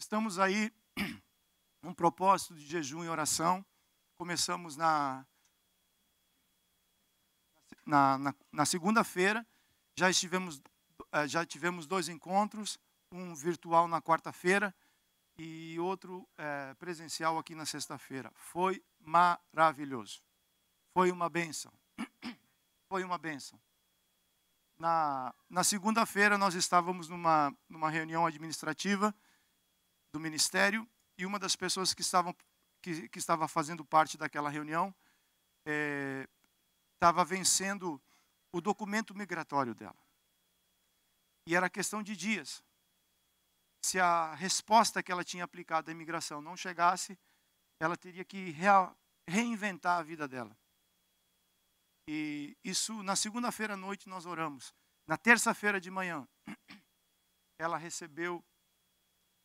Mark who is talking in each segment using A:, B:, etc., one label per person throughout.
A: Estamos aí um propósito de jejum e oração. Começamos na segunda-feira, já tivemos 2 encontros, um virtual na quarta-feira e outro presencial aqui na sexta-feira. Foi maravilhoso. Foi uma bênção. Foi uma bênção. Na segunda-feira nós estávamos numa reunião administrativa do ministério e uma das pessoas que estava fazendo parte daquela reunião estava vencendo o documento migratório dela. E era questão de dias. Se a resposta que ela tinha aplicado à imigração não chegasse, ela teria que reinventar a vida dela. E isso, na segunda-feira à noite, nós oramos. Na terça-feira de manhã, ela recebeu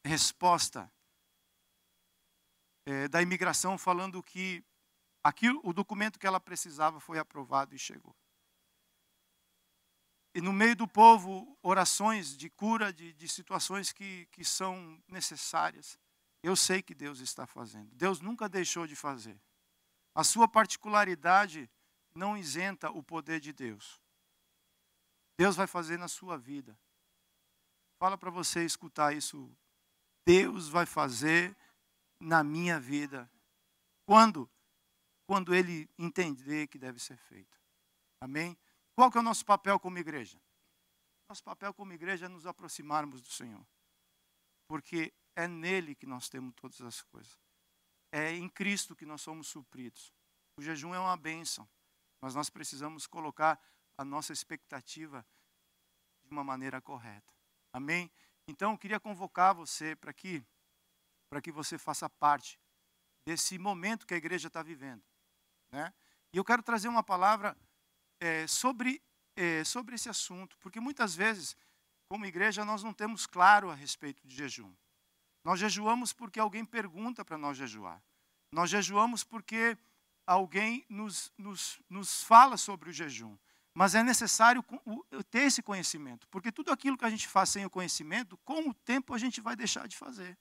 A: resposta da imigração falando que o documento que ela precisava foi aprovado e chegou. E no meio do povo, orações de cura de situações que são necessárias. Eu sei que Deus está fazendo. Deus nunca deixou de fazer. A sua particularidade não isenta o poder de Deus. Deus vai fazer na sua vida. Fala para você escutar isso. Deus vai fazer na minha vida. Quando? Quando Ele entender que deve ser feito. Amém? Qual que é o nosso papel como igreja? Nosso papel como igreja é nos aproximarmos do Senhor. Porque é nele que nós temos todas as coisas. É em Cristo que nós somos supridos. O jejum é uma bênção. Mas nós precisamos colocar a nossa expectativa de uma maneira correta. Amém? Então, eu queria convocar você para que você faça parte desse momento que a igreja está vivendo. Né? E eu quero trazer uma palavra sobre esse assunto, porque muitas vezes, como igreja, nós não temos claro a respeito de jejum. Nós jejuamos porque alguém pergunta para nós jejuar. Nós jejuamos porque alguém nos fala sobre o jejum. Mas é necessário ter esse conhecimento, porque tudo aquilo que a gente faz sem o conhecimento, com o tempo a gente vai deixar de fazer.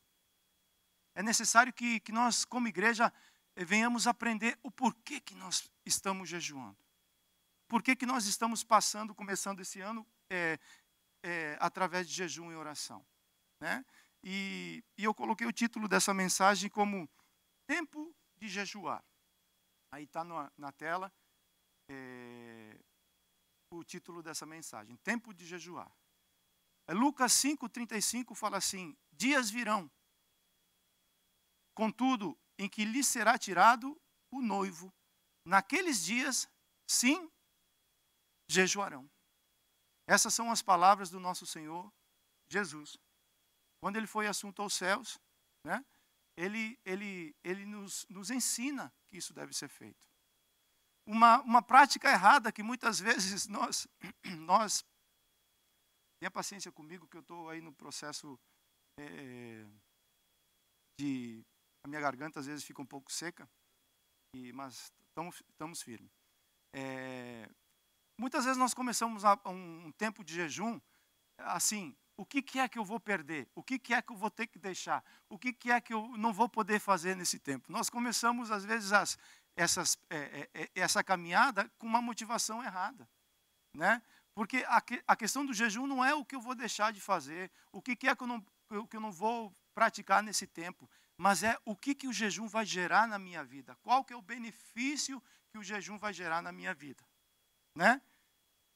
A: É necessário que nós, como igreja, venhamos aprender o porquê que nós estamos jejuando. Por que nós estamos começando esse ano através de jejum e oração. Né? E eu coloquei o título dessa mensagem como Tempo de Jejuar. Aí está na tela o título dessa mensagem, Tempo de Jejuar. Lucas 5,35 fala assim, dias virão, contudo, em que lhe será tirado o noivo. Naqueles dias, sim, jejuarão. Essas são as palavras do nosso Senhor Jesus. Quando ele foi assunto aos céus, né, ele nos ensina que isso deve ser feito. Uma prática errada que muitas vezes nós tenha paciência comigo que eu estou aí no processo a minha garganta às vezes fica um pouco seca, mas estamos firmes. Muitas vezes nós começamos um tempo de jejum assim, o que é que eu vou perder? O que é que eu vou ter que deixar? O que é que eu não vou poder fazer nesse tempo? Nós começamos às vezes essa caminhada com uma motivação errada. Né? Porque a questão do jejum não é o que eu vou deixar de fazer, o que é que eu não vou praticar nesse tempo, mas é o que o jejum vai gerar na minha vida. Qual que é o benefício que o jejum vai gerar na minha vida. Né?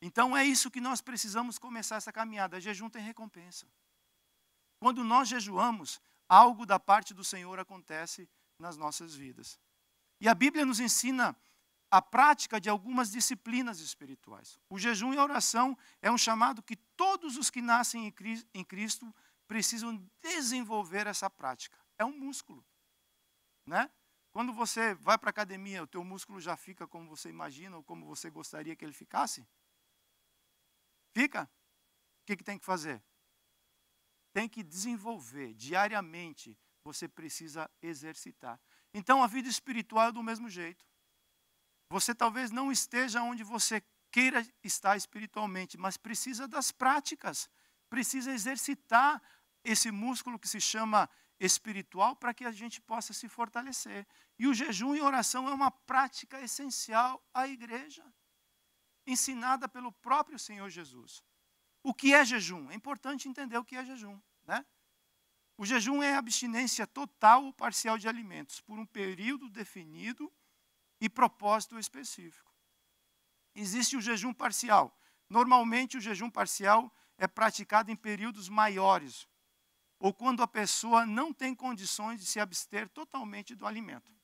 A: Então é isso que nós precisamos começar essa caminhada. Jejum tem recompensa. Quando nós jejuamos, algo da parte do Senhor acontece nas nossas vidas. E a Bíblia nos ensina a prática de algumas disciplinas espirituais. O jejum e a oração é um chamado que todos os que nascem em Cristo precisam desenvolver essa prática. É um músculo. Né? Quando você vai para a academia, o teu músculo já fica como você imagina ou como você gostaria que ele ficasse? Fica? O que tem que fazer? Tem que desenvolver diariamente. Você precisa exercitar. Então a vida espiritual é do mesmo jeito. Você talvez não esteja onde você queira estar espiritualmente, mas precisa das práticas. Precisa exercitar esse músculo que se chama espiritual para que a gente possa se fortalecer. E o jejum e oração é uma prática essencial à igreja, ensinada pelo próprio Senhor Jesus. O que é jejum? É importante entender o que é jejum, né? O jejum é a abstinência total ou parcial de alimentos por um período definido e propósito específico. Existe o jejum parcial. Normalmente o jejum parcial é praticado em períodos maiores, ou quando a pessoa não tem condições de se abster totalmente do alimento.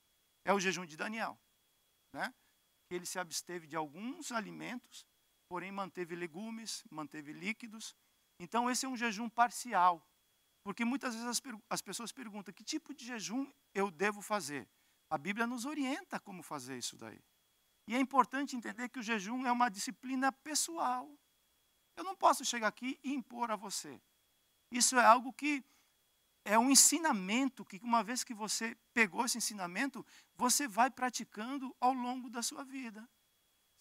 A: É o jejum de Daniel, né? Que ele se absteve de alguns alimentos, porém manteve legumes, manteve líquidos. Então esse é um jejum parcial, porque muitas vezes as pessoas perguntam, que tipo de jejum eu devo fazer? A Bíblia nos orienta como fazer isso daí. E é importante entender que o jejum é uma disciplina pessoal. Eu não posso chegar aqui e impor a você. Isso é algo que é um ensinamento que, uma vez que você pegou esse ensinamento, você vai praticando ao longo da sua vida.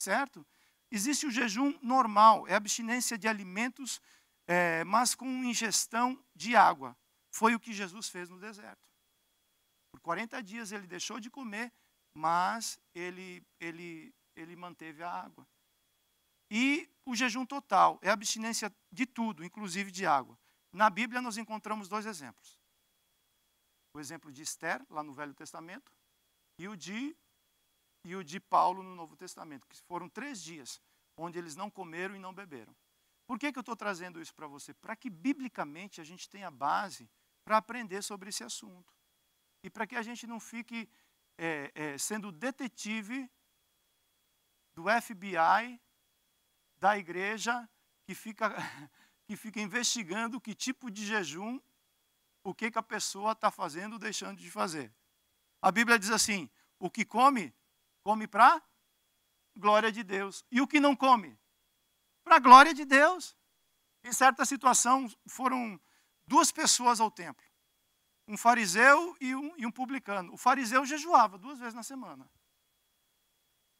A: Certo? Existe o jejum normal, é a abstinência de alimentos, mas com ingestão de água. Foi o que Jesus fez no deserto. Por 40 dias ele deixou de comer, mas ele manteve a água. E o jejum total é a abstinência de tudo, inclusive de água. Na Bíblia nós encontramos 2 exemplos. O exemplo de Esther, lá no Velho Testamento, e o de Paulo no Novo Testamento, que foram 3 dias, onde eles não comeram e não beberam. Por que eu estou trazendo isso para você? Para que, biblicamente, a gente tenha base para aprender sobre esse assunto. E para que a gente não fique sendo detetive do FBI, da igreja, que fica investigando que tipo de jejum, o que a pessoa está fazendo ou deixando de fazer. A Bíblia diz assim, o que come, come para glória de Deus. E o que não come? Para a glória de Deus. Em certa situação, foram 2 pessoas ao templo. Um fariseu e um publicano. O fariseu jejuava 2 vezes na semana.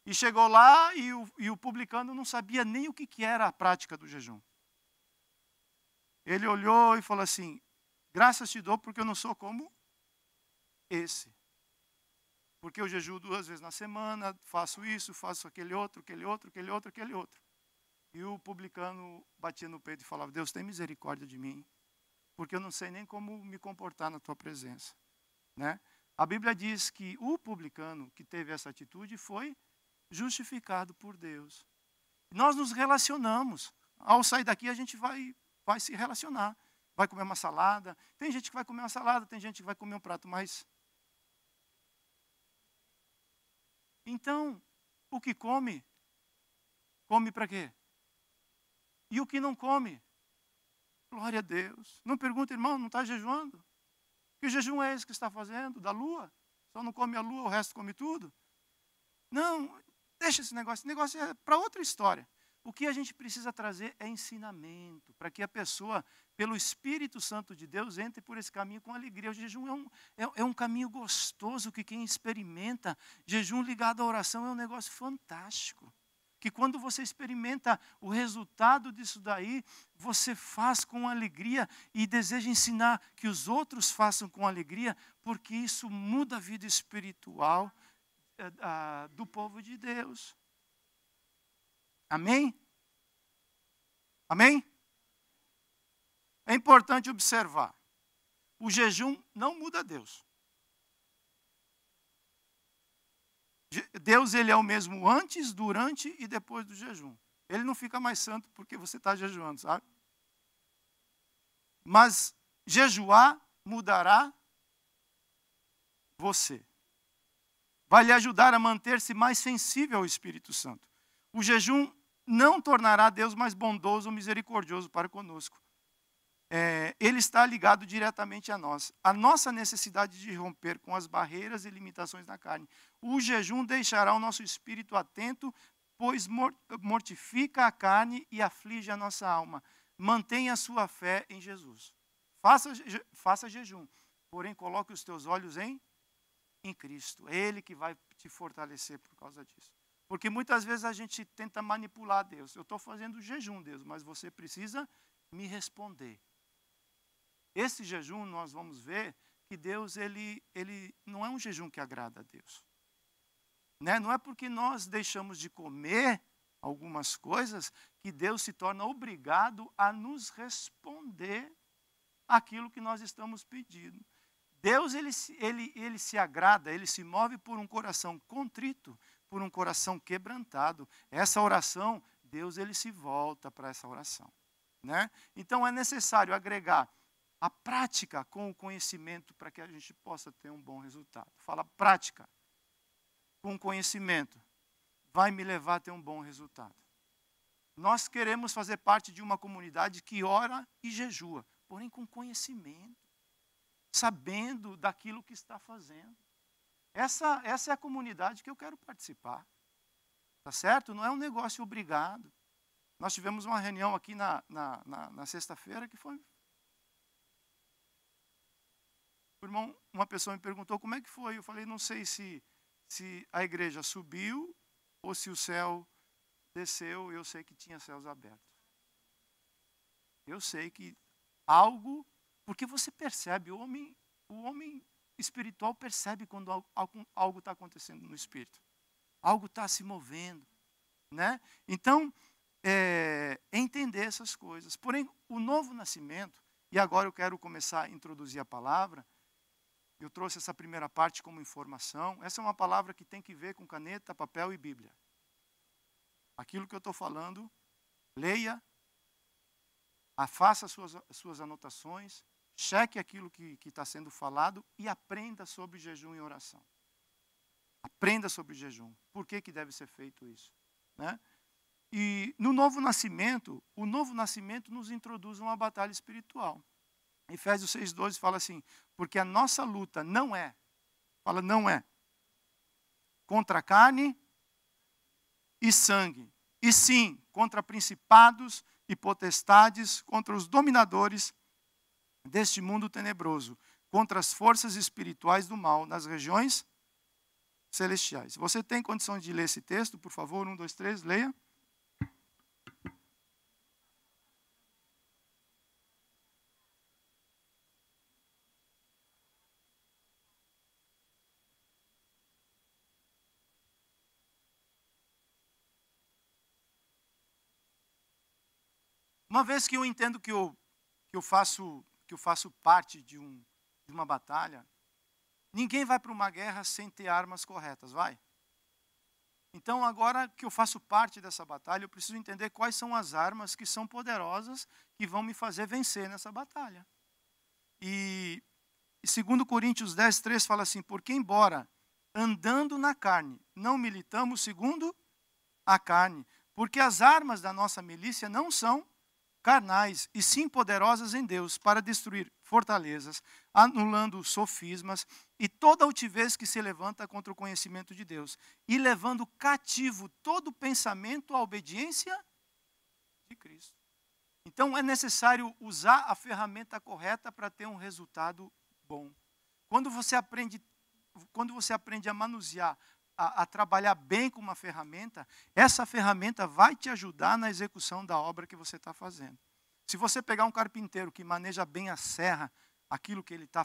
A: E chegou lá e o publicano não sabia nem o que era a prática do jejum. Ele olhou e falou assim, graças te dou porque eu não sou como esse. Porque eu jejuo 2 vezes na semana, faço isso, faço aquele outro. E o publicano batia no peito e falava, Deus, tem misericórdia de mim, porque eu não sei nem como me comportar na tua presença. Né? A Bíblia diz que o publicano que teve essa atitude foi justificado por Deus. Nós nos relacionamos. Ao sair daqui, a gente vai se relacionar. Vai comer uma salada. Tem gente que vai comer uma salada, tem gente que vai comer um prato mais. Então, o que come, come para quê? E o que não come? Glória a Deus. Não pergunta, irmão, não está jejuando? Que jejum é esse que está fazendo? Da lua? Só não come a lua, o resto come tudo? Não, deixa esse negócio é para outra história. O que a gente precisa trazer é ensinamento, para que a pessoa, pelo Espírito Santo de Deus, entre por esse caminho com alegria. O jejum é um caminho gostoso que quem experimenta, jejum ligado à oração é um negócio fantástico. Que quando você experimenta o resultado disso daí, você faz com alegria e deseja ensinar que os outros façam com alegria, porque isso muda a vida espiritual do povo de Deus. Amém? Amém? É importante observar. O jejum não muda Deus. Deus, ele é o mesmo antes, durante e depois do jejum. Ele não fica mais santo porque você está jejuando, sabe? Mas jejuar mudará você. Vai lhe ajudar a manter-se mais sensível ao Espírito Santo. O jejum não tornará Deus mais bondoso ou misericordioso para conosco. Ele está ligado diretamente a nós. A nossa necessidade de romper com as barreiras e limitações da carne. O jejum deixará o nosso espírito atento, pois mortifica a carne e aflige a nossa alma. Mantenha a sua fé em Jesus. Faça jejum, porém coloque os teus olhos em Cristo. É Ele que vai te fortalecer por causa disso. Porque muitas vezes a gente tenta manipular Deus. Eu estou fazendo jejum, Deus, mas você precisa me responder. Esse jejum, nós vamos ver que Deus ele não é um jejum que agrada a Deus. Né? Não é porque nós deixamos de comer algumas coisas que Deus se torna obrigado a nos responder aquilo que nós estamos pedindo. Deus ele se agrada, ele se move por um coração contrito, por um coração quebrantado. Essa oração, Deus ele se volta para essa oração. Né? Então é necessário agregar a prática com o conhecimento para que a gente possa ter um bom resultado. Fala prática com conhecimento vai me levar a ter um bom resultado. Nós queremos fazer parte de uma comunidade que ora e jejua, porém com conhecimento, sabendo daquilo que está fazendo. Essa é a comunidade que eu quero participar. Tá certo? Não é um negócio obrigado. Nós tivemos uma reunião aqui na sexta-feira que foi... Irmão, uma pessoa me perguntou como é que foi. Eu falei, não sei se a igreja subiu ou se o céu desceu. Eu sei que tinha céus abertos. Eu sei que algo... Porque você percebe, o homem espiritual percebe quando algo está acontecendo no espírito. Algo está se movendo. Né? Então, entender essas coisas. Porém, o novo nascimento, e agora eu quero começar a introduzir a palavra, eu trouxe essa primeira parte como informação. Essa é uma palavra que tem que ver com caneta, papel e Bíblia. Aquilo que eu estou falando, leia, faça suas anotações, cheque aquilo que está sendo falado e aprenda sobre jejum e oração. Aprenda sobre jejum. Por que deve ser feito isso? Né? E no novo nascimento, o novo nascimento nos introduz a uma batalha espiritual. Efésios 6,12 fala assim, porque a nossa luta não é contra a carne e sangue, e sim contra principados e potestades, contra os dominadores deste mundo tenebroso, contra as forças espirituais do mal nas regiões celestiais. Você tem condições de ler esse texto? Por favor, 1, 2, 3, leia. Uma vez que eu entendo que eu faço parte de uma batalha, ninguém vai para uma guerra sem ter armas corretas, vai? Então, agora que eu faço parte dessa batalha, eu preciso entender quais são as armas que são poderosas, que vão me fazer vencer nessa batalha. E 2 Coríntios 10, 3 fala assim, porque embora andando na carne, não militamos segundo a carne, porque as armas da nossa milícia não são carnais, e sim poderosas em Deus, para destruir fortalezas, anulando sofismas e toda altivez que se levanta contra o conhecimento de Deus, e levando cativo todo pensamento à obediência de Cristo. Então é necessário usar a ferramenta correta para ter um resultado bom. Quando você aprende a manusear, a trabalhar bem com uma ferramenta, essa ferramenta vai te ajudar na execução da obra que você está fazendo. Se você pegar um carpinteiro que maneja bem a serra, aquilo que ele está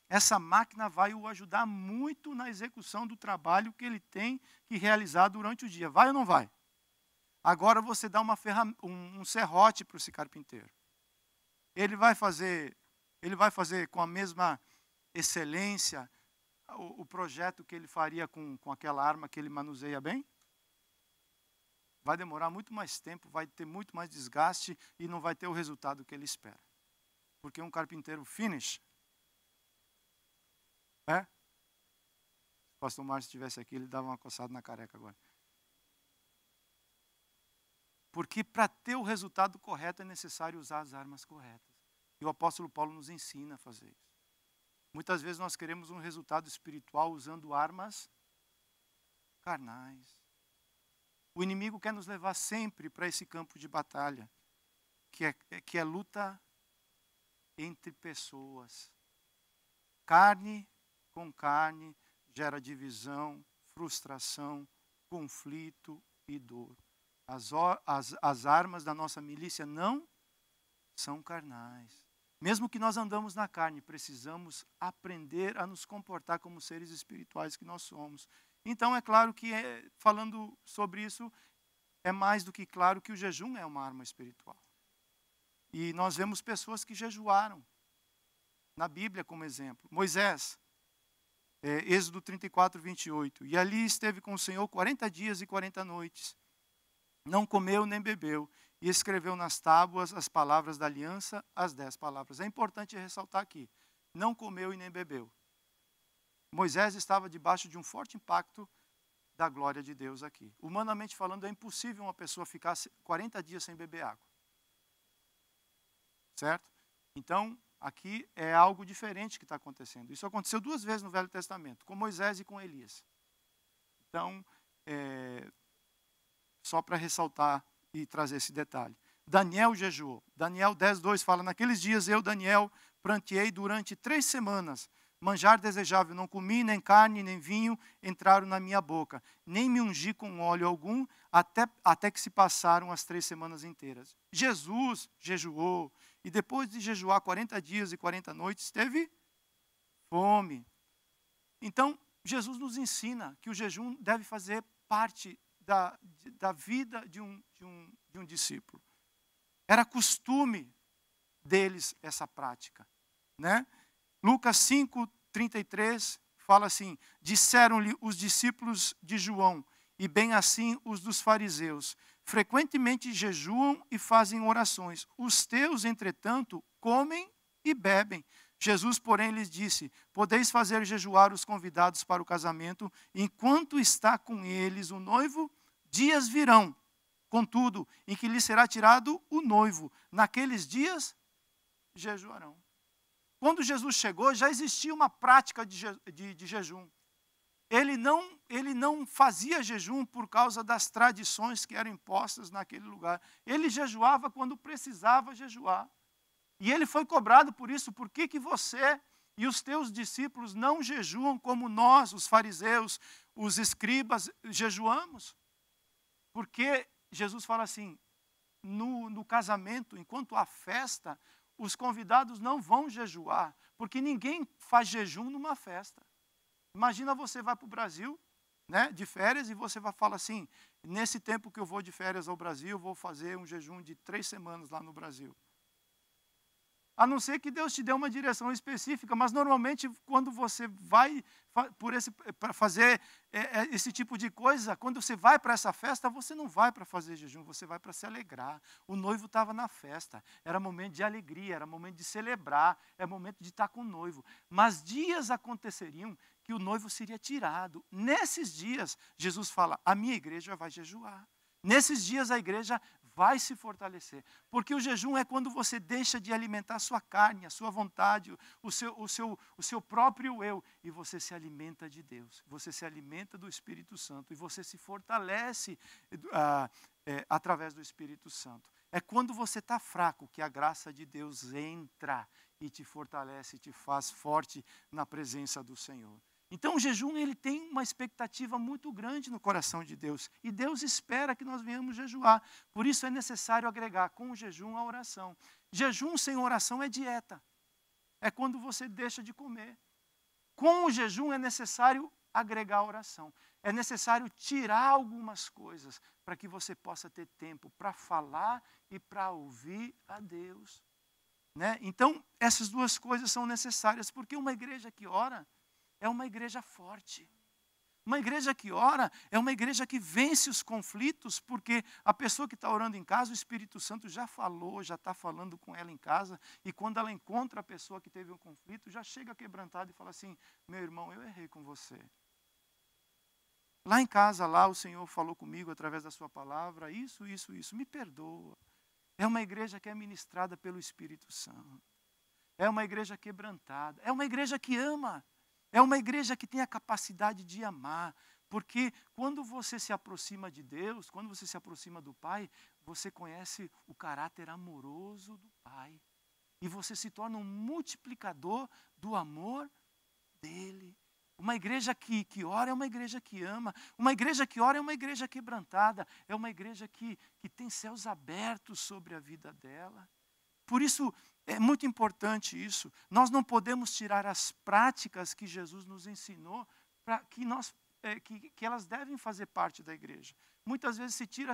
A: essa máquina vai o ajudar muito na execução do trabalho que ele tem que realizar durante o dia. Vai ou não vai? Agora você dá um serrote para esse carpinteiro. Ele vai fazer com a mesma excelência o projeto que ele faria com aquela arma que ele manuseia bem? Vai demorar muito mais tempo, vai ter muito mais desgaste e não vai ter o resultado que ele espera. Porque um carpinteiro finish, se o pastor Márcio estivesse aqui, ele dava uma coçada na careca agora. Porque para ter o resultado correto é necessário usar as armas corretas. E o apóstolo Paulo nos ensina a fazer isso. Muitas vezes nós queremos um resultado espiritual usando armas carnais. O inimigo quer nos levar sempre para esse campo de batalha, que é luta entre pessoas. Carne com carne gera divisão, frustração, conflito e dor. As armas da nossa milícia não são carnais. Mesmo que nós andamos na carne, precisamos aprender a nos comportar como seres espirituais que nós somos. Então, é claro que, falando sobre isso, é mais do que claro que o jejum é uma arma espiritual. E nós vemos pessoas que jejuaram, na Bíblia como exemplo. Moisés, Êxodo 34, 28. E ali esteve com o Senhor 40 dias e 40 noites. Não comeu nem bebeu. E escreveu nas tábuas as palavras da aliança, as 10 palavras. É importante ressaltar aqui. Não comeu e nem bebeu. Moisés estava debaixo de um forte impacto da glória de Deus aqui. Humanamente falando, é impossível uma pessoa ficar 40 dias sem beber água. Certo? Então, aqui é algo diferente que está acontecendo. Isso aconteceu 2 vezes no Velho Testamento, com Moisés e com Elias. Então, só para ressaltar e trazer esse detalhe. Daniel jejuou. Daniel 10:2 fala, naqueles dias eu, Daniel, pranteei durante 3 semanas. Manjar desejável não comi, nem carne, nem vinho entraram na minha boca. Nem me ungi com óleo algum, até que se passaram as 3 semanas inteiras. Jesus jejuou. E depois de jejuar 40 dias e 40 noites, teve fome. Então, Jesus nos ensina que o jejum deve fazer parte da vida de um discípulo. Era costume deles essa prática. Né? Lucas 5:33 fala assim, disseram-lhe os discípulos de João, e bem assim os dos fariseus, frequentemente jejuam e fazem orações. Os teus, entretanto, comem e bebem. Jesus, porém, lhes disse, podeis fazer jejuar os convidados para o casamento, enquanto está com eles o noivo, dias virão, contudo, em que lhes será tirado o noivo. Naqueles dias, jejuarão. Quando Jesus chegou, já existia uma prática de jejum. Ele não fazia jejum por causa das tradições que eram impostas naquele lugar. Ele jejuava quando precisava jejuar. E ele foi cobrado por isso. Por que você e os teus discípulos não jejuam como nós, os fariseus, os escribas, jejuamos? Porque Jesus fala assim, no casamento, enquanto há festa, os convidados não vão jejuar, porque ninguém faz jejum numa festa. Imagina você vai para o Brasil, né, de férias, e você vai falar assim, nesse tempo que eu vou de férias ao Brasil, eu vou fazer um jejum de 3 semanas lá no Brasil. A não ser que Deus te dê uma direção específica, mas normalmente quando você vai para fazer esse tipo de coisa, quando você vai para essa festa, você não vai para fazer jejum, você vai para se alegrar. O noivo estava na festa, era momento de alegria, era momento de celebrar, era momento de estar com o noivo. Mas dias aconteceriam que o noivo seria tirado. Nesses dias, Jesus fala, a minha igreja vai jejuar. Nesses dias a igreja vai se fortalecer. Porque o jejum é quando você deixa de alimentar a sua carne, a sua vontade, o seu próprio eu, e você se alimenta de Deus, você se alimenta do Espírito Santo, e você se fortalece através do Espírito Santo. É quando você está fraco que a graça de Deus entra e te fortalece, e te faz forte na presença do Senhor. Então o jejum ele tem uma expectativa muito grande no coração de Deus. E Deus espera que nós venhamos jejuar. Por isso é necessário agregar com o jejum a oração. Jejum sem oração é dieta. É quando você deixa de comer. Com o jejum é necessário agregar a oração. É necessário tirar algumas coisas para que você possa ter tempo para falar e para ouvir a Deus. Né? Então essas 2 coisas são necessárias, porque uma igreja que ora é uma igreja forte. Uma igreja que ora é uma igreja que vence os conflitos, porque a pessoa que está orando em casa, o Espírito Santo já falou, já está falando com ela em casa, e quando ela encontra a pessoa que teve um conflito, já chega quebrantada e fala assim, meu irmão, eu errei com você. Lá em casa, lá o Senhor falou comigo através da sua palavra, isso, me perdoa. É uma igreja que é ministrada pelo Espírito Santo. É uma igreja quebrantada, é uma igreja que ama. É uma igreja que tem a capacidade de amar, porque quando você se aproxima de Deus, quando você se aproxima do Pai, você conhece o caráter amoroso do Pai. E você se torna um multiplicador do amor dele. Uma igreja que ora é uma igreja que ama. Uma igreja que ora é uma igreja quebrantada. É uma igreja que tem céus abertos sobre a vida dela. Por isso, É muito importante isso. Nós não podemos tirar as práticas que Jesus nos ensinou para que que elas devem fazer parte da igreja. Muitas vezes se tira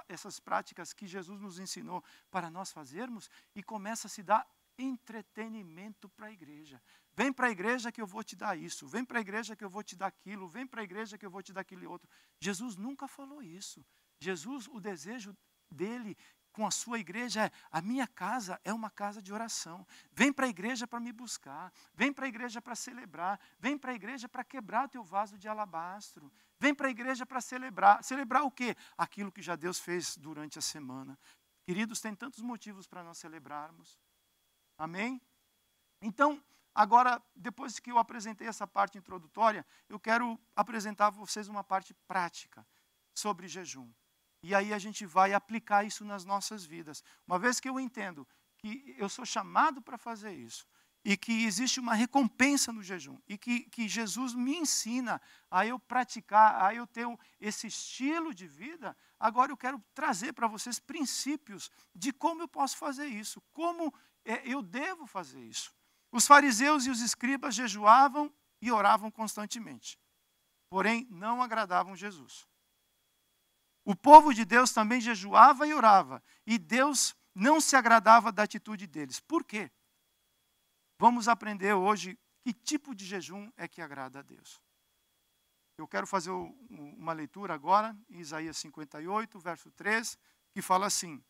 A: essas práticas que Jesus nos ensinou para nós fazermos e começa a se dar entretenimento para a igreja. Vem para a igreja que eu vou te dar isso, vem para a igreja que eu vou te dar aquilo, vem para a igreja que eu vou te dar aquele outro. Jesus nunca falou isso. Jesus, o desejo dele com a sua igreja é: a minha casa é uma casa de oração. Vem para a igreja para me buscar, vem para a igreja para celebrar, vem para a igreja para quebrar o teu vaso de alabastro, vem para a igreja para celebrar. Celebrar o quê? Aquilo que já Deus fez durante a semana. Queridos, tem tantos motivos para nós celebrarmos. Amém? Então, agora, depois que eu apresentei essa parte introdutória, eu quero apresentar a vocês uma parte prática sobre jejum. E aí a gente vai aplicar isso nas nossas vidas. Uma vez que eu entendo que eu sou chamado para fazer isso, e que existe uma recompensa no jejum, e que Jesus me ensina a eu praticar, a eu ter esse estilo de vida, agora eu quero trazer para vocês princípios de como eu posso fazer isso, como eu devo fazer isso. Os fariseus e os escribas jejuavam e oravam constantemente, porém não agradavam Jesus. O povo de Deus também jejuava e orava, e Deus não se agradava da atitude deles. Por quê? Vamos aprender hoje que tipo de jejum é que agrada a Deus. Eu quero fazer uma leitura agora, em Isaías 58, verso 3, que fala assim: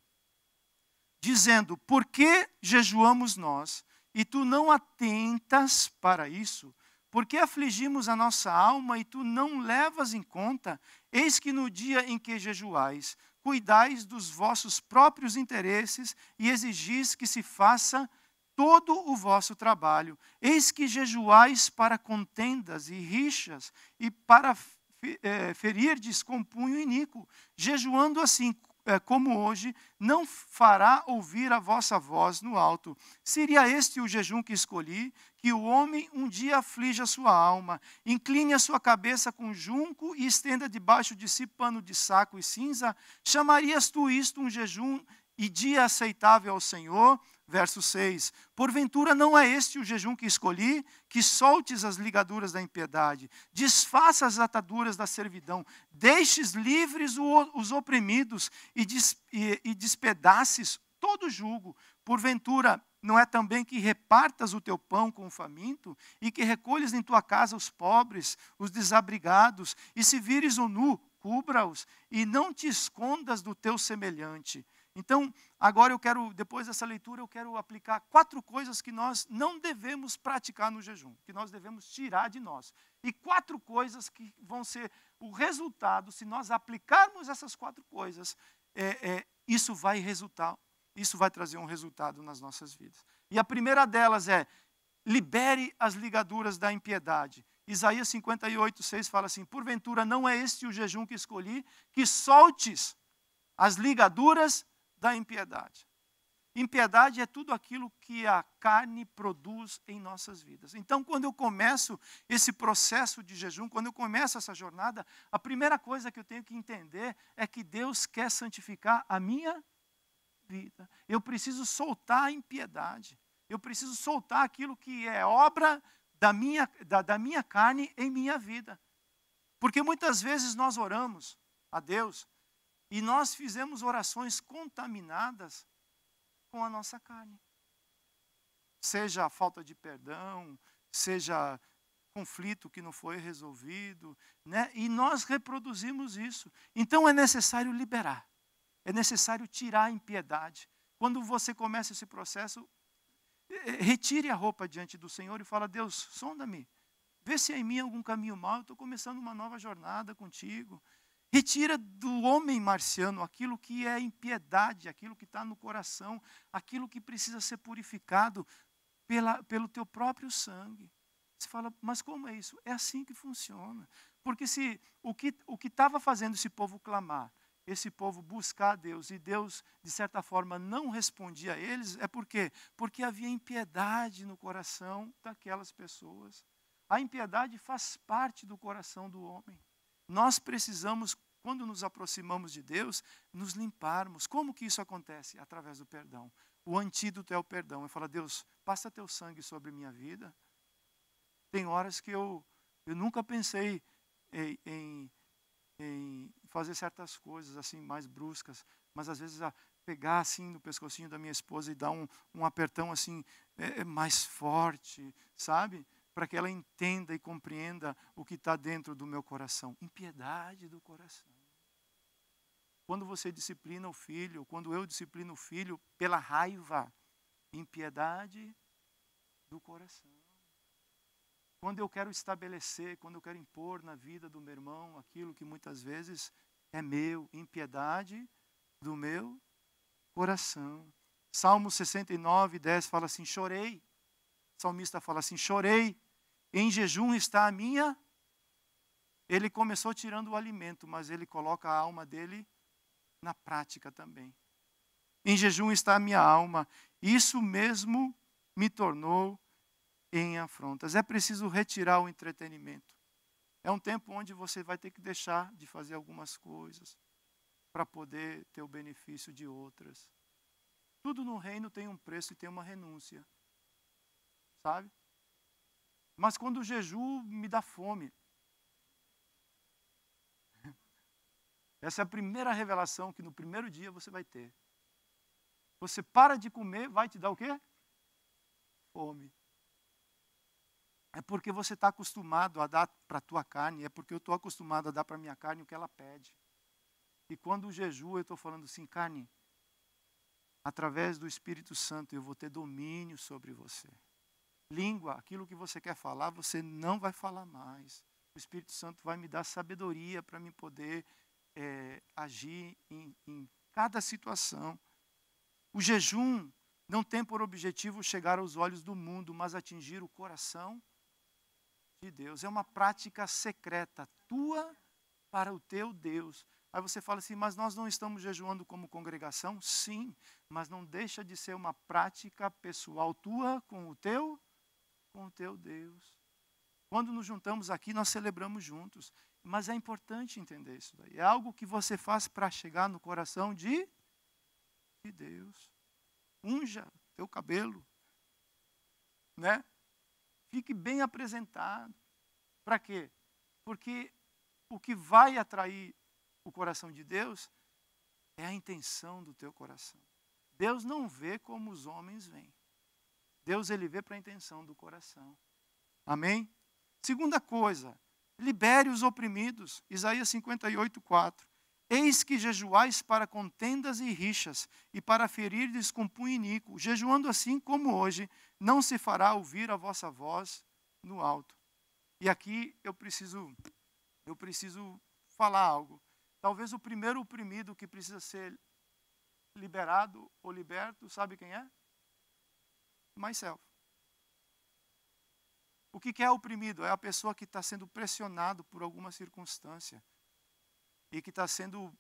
A: dizendo: por que jejuamos nós, e tu não atentas para isso? Por que afligimos a nossa alma, e tu não levas em conta? Eis que no dia em que jejuais, cuidais dos vossos próprios interesses, e exigis que se faça todo o vosso trabalho. Eis que jejuais para contendas e rixas, e para ferirdes com punho iníquo. Jejuando assim, como hoje, não fará ouvir a vossa voz no alto. Seria este o jejum que escolhi, que o homem um dia aflige a sua alma, incline a sua cabeça com junco e estenda debaixo de si pano de saco e cinza? Chamarias tu isto um jejum e dia aceitável ao Senhor? Verso 6, porventura não é este o jejum que escolhi, que soltes as ligaduras da impiedade, desfaça as ataduras da servidão, deixes livres os oprimidos e despedaces todo jugo. Porventura não é também que repartas o teu pão com o faminto, e que recolhes em tua casa os pobres, os desabrigados, e se vires o nu, cubra-os, e não te escondas do teu semelhante. Então, agora depois dessa leitura, eu quero aplicar 4 coisas que nós não devemos praticar no jejum, que nós devemos tirar de nós. E 4 coisas que vão ser o resultado, se nós aplicarmos essas 4 coisas, isso vai trazer um resultado nas nossas vidas. E a primeira delas é: libere as ligaduras da impiedade. Isaías 58, 6 fala assim: porventura não é este o jejum que escolhi, que soltes as ligaduras da impiedade. Impiedade é tudo aquilo que a carne produz em nossas vidas. Então, quando eu começo esse processo de jejum, quando eu começo essa jornada, a primeira coisa que eu tenho que entender é que Deus quer santificar a minha vida. Eu preciso soltar a impiedade. Eu preciso soltar aquilo que é obra da minha carne em minha vida. Porque muitas vezes nós oramos a Deus e nós fizemos orações contaminadas com a nossa carne. Seja a falta de perdão, seja conflito que não foi resolvido, né? E nós reproduzimos isso. Então é necessário liberar, é necessário tirar a impiedade. Quando você começa esse processo, retire a roupa diante do Senhor e fala: Deus, sonda-me, vê se há em mim algum caminho mau, eu estou começando uma nova jornada contigo. Retira do homem marciano aquilo que é impiedade, aquilo que está no coração, aquilo que precisa ser purificado pelo teu próprio sangue. Você fala: mas como é isso? É assim que funciona. Porque se o que estava fazendo esse povo clamar, esse povo buscar a Deus, e Deus, de certa forma, não respondia a eles, é por quê? Porque havia impiedade no coração daquelas pessoas. A impiedade faz parte do coração do homem. Nós precisamos, quando nos aproximamos de Deus, nos limparmos. Como que isso acontece? Através do perdão. o antídoto é o perdão. Eu falo, Deus, passa teu sangue sobre minha vida. Tem horas que eu nunca pensei em fazer certas coisas assim mais bruscas, mas às vezes pegar assim no pescocinho da minha esposa e dar um apertão assim mais forte, sabe? Para que ela entenda e compreenda o que está dentro do meu coração. Impiedade do coração. Quando você disciplina o filho, quando eu disciplino o filho pela raiva, impiedade do coração. Quando eu quero estabelecer, quando eu quero impor na vida do meu irmão aquilo que muitas vezes é meu, impiedade do meu coração. Salmo 69, 10 fala assim, chorei. O salmista fala assim, chorei, em jejum está a minha. Ele começou tirando o alimento, mas ele coloca a alma dele na prática também. Em jejum está a minha alma, isso mesmo me tornou em afrontas. É preciso retirar o entretenimento. É um tempo onde você vai ter que deixar de fazer algumas coisas para poder ter o benefício de outras. Tudo no reino tem um preço e tem uma renúncia. Sabe? Mas quando o jejum me dá fome. Essa é a primeira revelação que no primeiro dia você vai ter. Você para de comer, vai te dar o quê? Fome. É porque você está acostumado a dar para a tua carne, é porque eu estou acostumado a dar para a minha carne o que ela pede. E quando o jejum, eu estou falando assim, carne, através do Espírito Santo eu vou ter domínio sobre você. Língua, aquilo que você quer falar, você não vai falar mais. O Espírito Santo vai me dar sabedoria para me poder agir em cada situação. O jejum não tem por objetivo chegar aos olhos do mundo, mas atingir o coração de Deus. É uma prática secreta, tua para o teu Deus. Aí você fala assim, mas nós não estamos jejuando como congregação? Sim, mas não deixa de ser uma prática pessoal tua com o teu Deus. Quando nos juntamos aqui, nós celebramos juntos. Mas é importante entender isso daí. É algo que você faz para chegar no coração de Deus. Unja teu cabelo, né? Fique bem apresentado. Para quê? Porque o que vai atrair o coração de Deus é a intenção do teu coração. Deus não vê como os homens veem. Deus, ele vê para a intenção do coração. Amém? Segunda coisa, libere os oprimidos. Isaías 58, 4. Eis que jejuais para contendas e rixas, e para ferirdes com punho iníquo. Jejuando assim como hoje, não se fará ouvir a vossa voz no alto. E aqui eu preciso falar algo. Talvez o primeiro oprimido que precisa ser liberado ou liberto, sabe quem é? Myself. O que é oprimido? É a pessoa que está sendo pressionado por alguma circunstância e que está sendo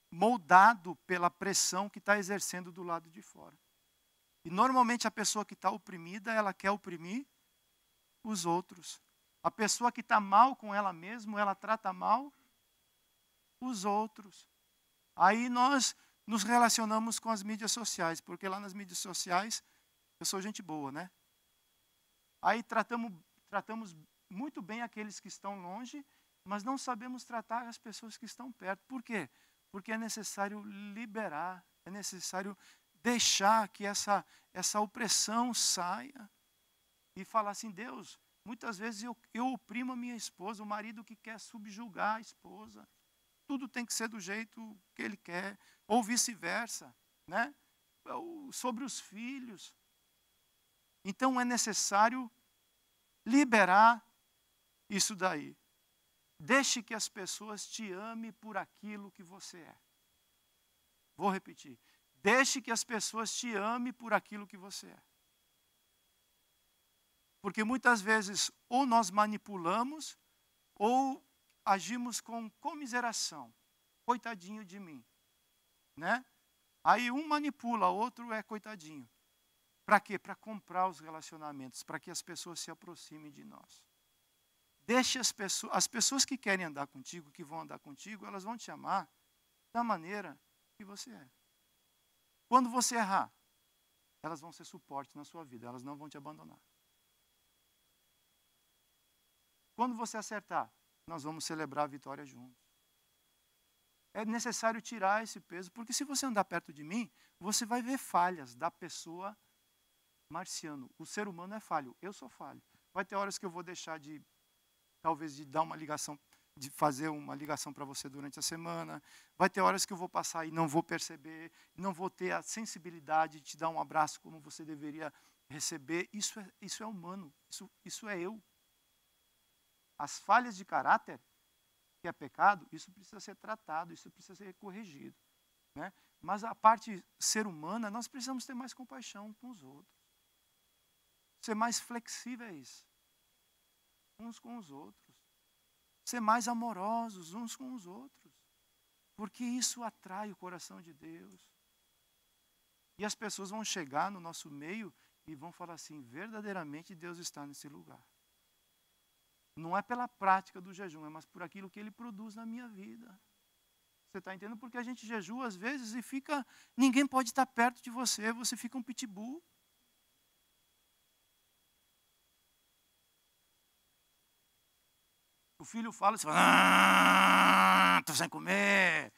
A: moldado pela pressão que está exercendo do lado de fora. E normalmente a pessoa que está oprimida, ela quer oprimir os outros. A pessoa que está mal com ela mesma, ela trata mal os outros. Aí nós nos relacionamos com as mídias sociais, porque lá nas mídias sociais eu sou gente boa, né? Aí tratamos muito bem aqueles que estão longe, mas não sabemos tratar as pessoas que estão perto. Por quê? Porque é necessário liberar, é necessário deixar que essa opressão saia e falar assim, Deus, muitas vezes eu oprimo a minha esposa, o marido que quer subjugar a esposa. Tudo tem que ser do jeito que ele quer, ou vice-versa, né? Sobre os filhos. Então é necessário liberar isso daí. Deixe que as pessoas te amem por aquilo que você é. Vou repetir. Deixe que as pessoas te amem por aquilo que você é. Porque muitas vezes ou nós manipulamos ou agimos com comiseração. Coitadinho de mim. Né? Aí um manipula, outro é coitadinho. Para quê? Para comprar os relacionamentos, para que as pessoas se aproximem de nós. Deixe as pessoas que querem andar contigo, que vão andar contigo, elas vão te amar da maneira que você é. Quando você errar, elas vão ser suporte na sua vida, elas não vão te abandonar. Quando você acertar, nós vamos celebrar a vitória juntos. É necessário tirar esse peso, porque se você andar perto de mim, você vai ver falhas da pessoa marciano. O ser humano é falho, eu sou falho. Vai ter horas que eu vou deixar de, talvez, de dar uma ligação, de fazer uma ligação para você durante a semana. Vai ter horas que eu vou passar e não vou perceber, não vou ter a sensibilidade de te dar um abraço como você deveria receber. Isso é humano, isso é eu. As falhas de caráter, que é pecado, isso precisa ser tratado, isso precisa ser corrigido. Né? Mas a parte ser humana, nós precisamos ter mais compaixão com os outros. Ser mais flexíveis uns com os outros. Ser mais amorosos uns com os outros. Porque isso atrai o coração de Deus. E as pessoas vão chegar no nosso meio e vão falar assim, verdadeiramente Deus está nesse lugar. Não é pela prática do jejum, é mais por aquilo que ele produz na minha vida. Você está entendendo? Porque a gente jejua às vezes e fica... Ninguém pode estar perto de você, você fica um pitbull. O filho fala, você fala, estou sem comer.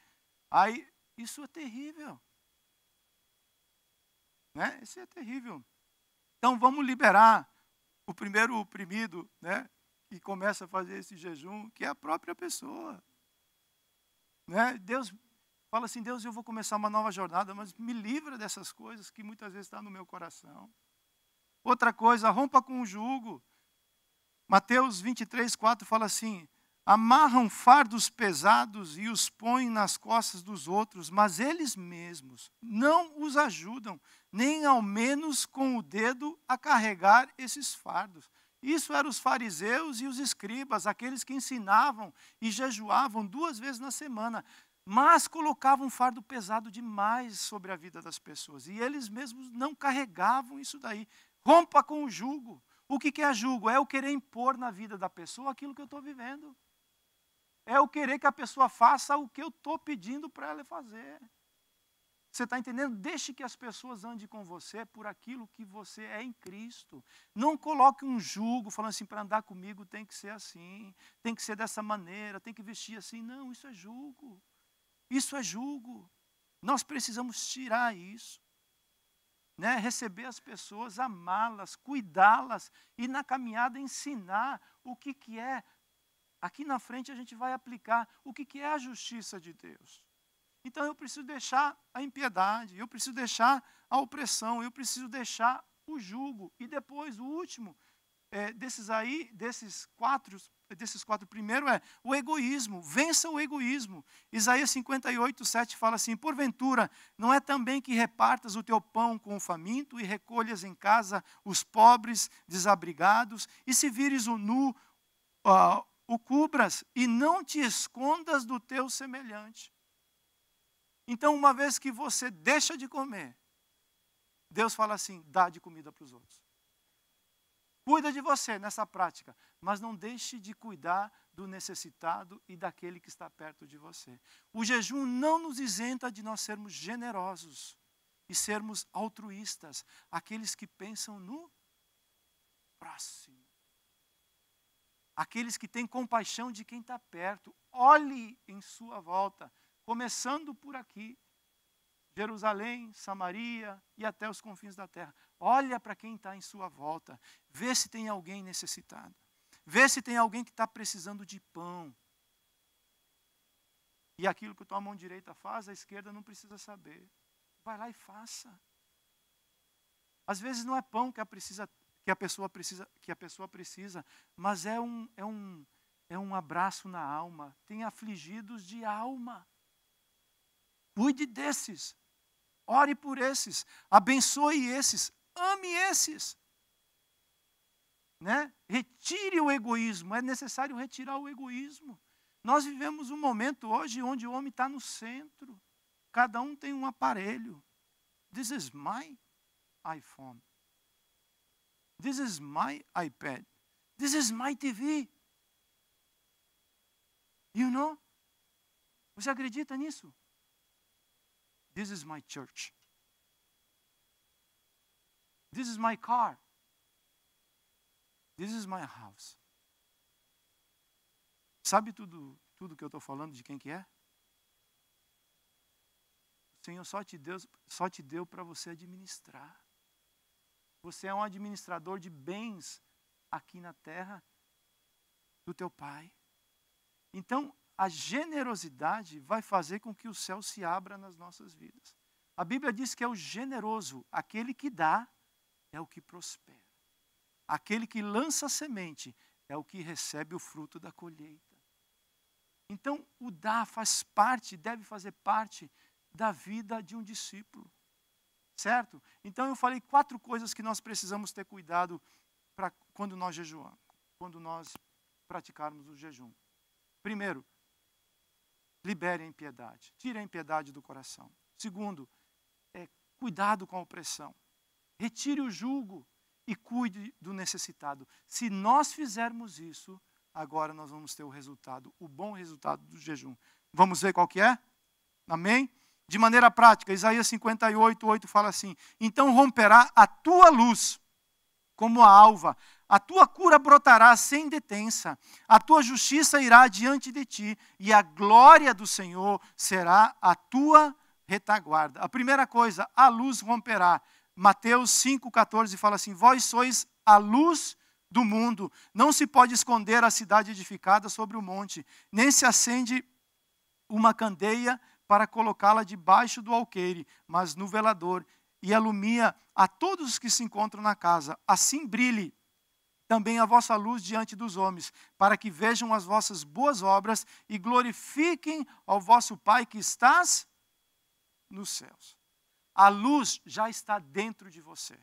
A: Aí, isso é terrível. Né? Isso é terrível. Então, vamos liberar o primeiro oprimido, né? Que começa a fazer esse jejum, que é a própria pessoa. Né? Deus fala assim, Deus, eu vou começar uma nova jornada, mas me livra dessas coisas que muitas vezes estão no meu coração. Outra coisa, rompa com o jugo. Mateus 23:4 fala assim, amarram fardos pesados e os põem nas costas dos outros, mas eles mesmos não os ajudam, nem ao menos com o dedo a carregar esses fardos. Isso eram os fariseus e os escribas, aqueles que ensinavam e jejuavam 2 vezes na semana, mas colocavam um fardo pesado demais sobre a vida das pessoas. E eles mesmos não carregavam isso daí. Rompa com o jugo. O que é jugo? É eu querer impor na vida da pessoa aquilo que eu estou vivendo. É eu querer que a pessoa faça o que eu estou pedindo para ela fazer. Você está entendendo? Deixe que as pessoas andem com você por aquilo que você é em Cristo. Não coloque um jugo falando assim, para andar comigo tem que ser assim, tem que ser dessa maneira, tem que vestir assim. Não, isso é jugo. Isso é jugo. Nós precisamos tirar isso. Né? Receber as pessoas, amá-las, cuidá-las e na caminhada ensinar o que é. Aqui na frente a gente vai aplicar o que é a justiça de Deus. Então eu preciso deixar a impiedade, eu preciso deixar a opressão, eu preciso deixar o jugo. E depois, o último, desses quatro, primeiro é o egoísmo. Vença o egoísmo. Isaías 58:7 fala assim, porventura, não é também que repartas o teu pão com o faminto e recolhas em casa os pobres desabrigados, e se vires o nu, o cubras, e não te escondas do teu semelhante. Então, uma vez que você deixa de comer, Deus fala assim, dá de comida para os outros. Cuida de você nessa prática, mas não deixe de cuidar do necessitado e daquele que está perto de você. O jejum não nos isenta de nós sermos generosos e sermos altruístas, aqueles que pensam no próximo. Aqueles que têm compaixão de quem está perto. Olhe em sua volta. Começando por aqui, Jerusalém, Samaria e até os confins da terra. Olha para quem está em sua volta. Vê se tem alguém necessitado. Vê se tem alguém que está precisando de pão. E aquilo que a tua mão direita faz, a esquerda não precisa saber. Vai lá e faça. Às vezes não é pão que a pessoa precisa, mas é um abraço na alma. Tem afligidos de alma. Cuide desses, ore por esses, abençoe esses, ame esses. Né? Retire o egoísmo, é necessário retirar o egoísmo. Nós vivemos um momento hoje onde o homem está no centro, cada um tem um aparelho. This is my iPhone. This is my iPad. This is my TV. You know? Você acredita nisso? This is my church. This is my car. This is my house. Sabe tudo que eu estou falando, de quem que é? O Senhor só te deu para você administrar. Você é um administrador de bens aqui na terra do teu Pai. Então, a generosidade vai fazer com que o céu se abra nas nossas vidas. A Bíblia diz que é o generoso, aquele que dá, é o que prospera. Aquele que lança a semente é o que recebe o fruto da colheita. Então, o dar faz parte, deve fazer parte da vida de um discípulo. Certo? Então, eu falei 4 coisas que nós precisamos ter cuidado para quando nós jejuamos, quando nós praticarmos o jejum. Primeiro, libere a impiedade. Tire a impiedade do coração. Segundo, cuidado com a opressão. Retire o jugo e cuide do necessitado. Se nós fizermos isso, agora nós vamos ter o resultado, o bom resultado do jejum. Vamos ver qual que é? Amém? De maneira prática, Isaías 58:8 fala assim: então romperá a tua luz como a alva, a tua cura brotará sem detença, a tua justiça irá diante de ti, e a glória do Senhor será a tua retaguarda. A primeira coisa, a luz romperá. Mateus 5,14 fala assim: vós sois a luz do mundo, não se pode esconder a cidade edificada sobre o monte, nem se acende uma candeia para colocá-la debaixo do alqueire, mas no velador, e alumia a todos os que se encontram na casa. Assim brilhe também a vossa luz diante dos homens, para que vejam as vossas boas obras e glorifiquem ao vosso Pai que estás nos céus. A luz já está dentro de você.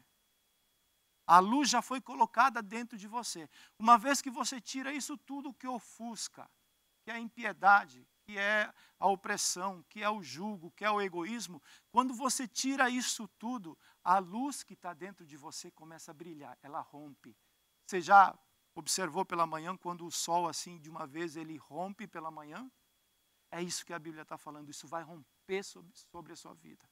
A: A luz já foi colocada dentro de você. Uma vez que você tira isso tudo que ofusca, que é a impiedade, que é a opressão, que é o jugo, que é o egoísmo, quando você tira isso tudo, a luz que está dentro de você começa a brilhar, ela rompe. Você já observou pela manhã, quando o sol assim, de uma vez, ele rompe pela manhã? É isso que a Bíblia está falando, isso vai romper sobre a sua vida.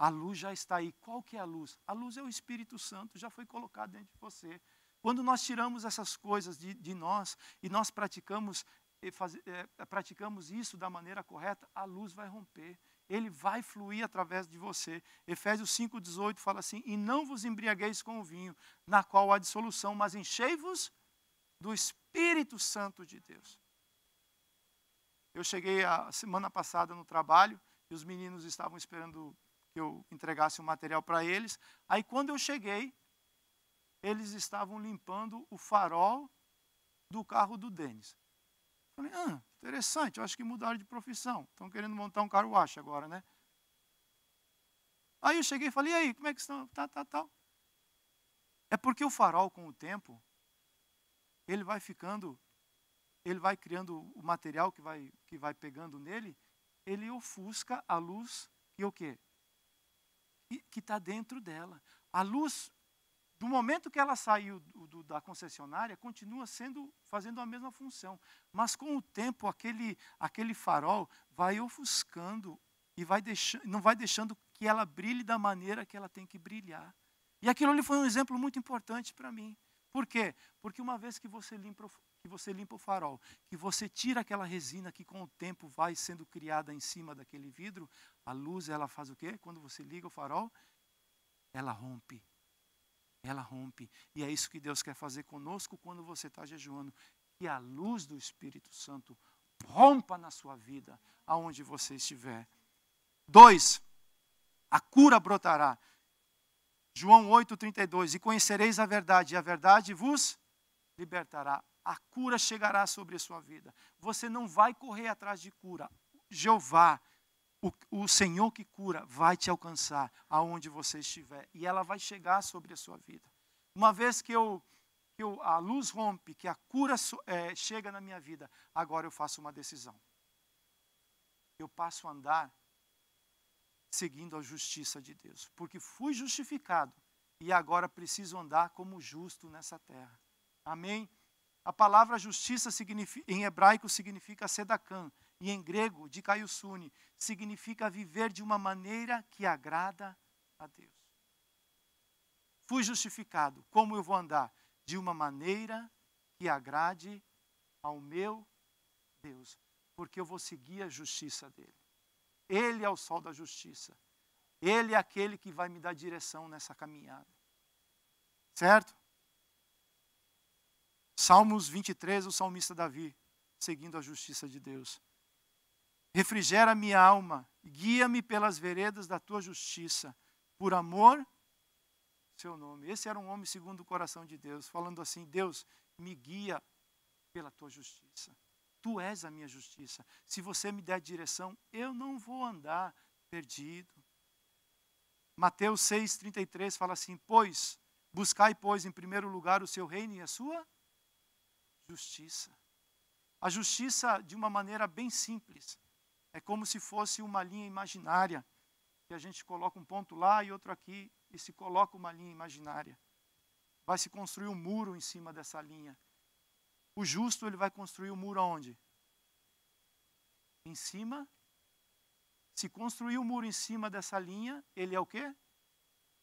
A: A luz já está aí. Qual que é a luz? A luz é o Espírito Santo, já foi colocado dentro de você. Quando nós tiramos essas coisas de nós e nós praticamos isso da maneira correta, a luz vai romper. Ele vai fluir através de você. Efésios 5,18 fala assim: e não vos embriagueis com o vinho, na qual há dissolução, mas enchei-vos do Espírito Santo de Deus. Eu cheguei a semana passada no trabalho e os meninos estavam esperando que eu entregasse o material para eles. Aí quando eu cheguei, eles estavam limpando o farol do carro do Denis. Falei, interessante, eu acho que mudaram de profissão. Estão querendo montar um car wash agora, né? Aí eu cheguei e falei, e aí, como é que estão? Tal. É porque o farol, com o tempo, ele vai criando o material que vai pegando nele, ele ofusca a luz que o quê? Que está dentro dela. A luz, do momento que ela saiu da concessionária, continua fazendo a mesma função. Mas com o tempo, aquele farol vai ofuscando e não vai deixando que ela brilhe da maneira que ela tem que brilhar. E aquilo ali foi um exemplo muito importante para mim. Por quê? Porque uma vez que você limpa o farol, que você tira aquela resina que com o tempo vai sendo criada em cima daquele vidro, a luz, ela faz o quê? Quando você liga o farol, ela rompe. Ela rompe. E é isso que Deus quer fazer conosco quando você está jejuando. Que a luz do Espírito Santo rompa na sua vida, aonde você estiver. 2, a cura brotará. João 8,32, e conhecereis a verdade, e a verdade vos libertará. A cura chegará sobre a sua vida. Você não vai correr atrás de cura. Jeová, o Senhor que cura, vai te alcançar aonde você estiver. E ela vai chegar sobre a sua vida. Uma vez que a luz rompe, que a cura chega na minha vida, agora eu faço uma decisão. Eu passo a andar seguindo a justiça de Deus. Porque fui justificado e agora preciso andar como justo nessa terra. Amém? A palavra justiça em hebraico significa sedakan, e em grego, dikaiosune, significa viver de uma maneira que agrada a Deus. Fui justificado. Como eu vou andar? De uma maneira que agrade ao meu Deus. Porque eu vou seguir a justiça dele. Ele é o sol da justiça. Ele é aquele que vai me dar direção nessa caminhada. Certo? Salmos 23, o salmista Davi, seguindo a justiça de Deus. Refrigera minha alma, guia-me pelas veredas da tua justiça, por amor do seu nome. Esse era um homem segundo o coração de Deus, falando assim: Deus, me guia pela tua justiça. Tu és a minha justiça. Se você me der direção, eu não vou andar perdido. Mateus 6,33 fala assim: buscai, pois, em primeiro lugar o seu reino e a sua justiça. A justiça, de uma maneira bem simples, é como se fosse uma linha imaginária, que a gente coloca um ponto lá e outro aqui, e se coloca uma linha imaginária. Vai se construir um muro em cima dessa linha. O justo, ele vai construir o muro aonde? Em cima. Se construir o muro em cima dessa linha, ele é o quê?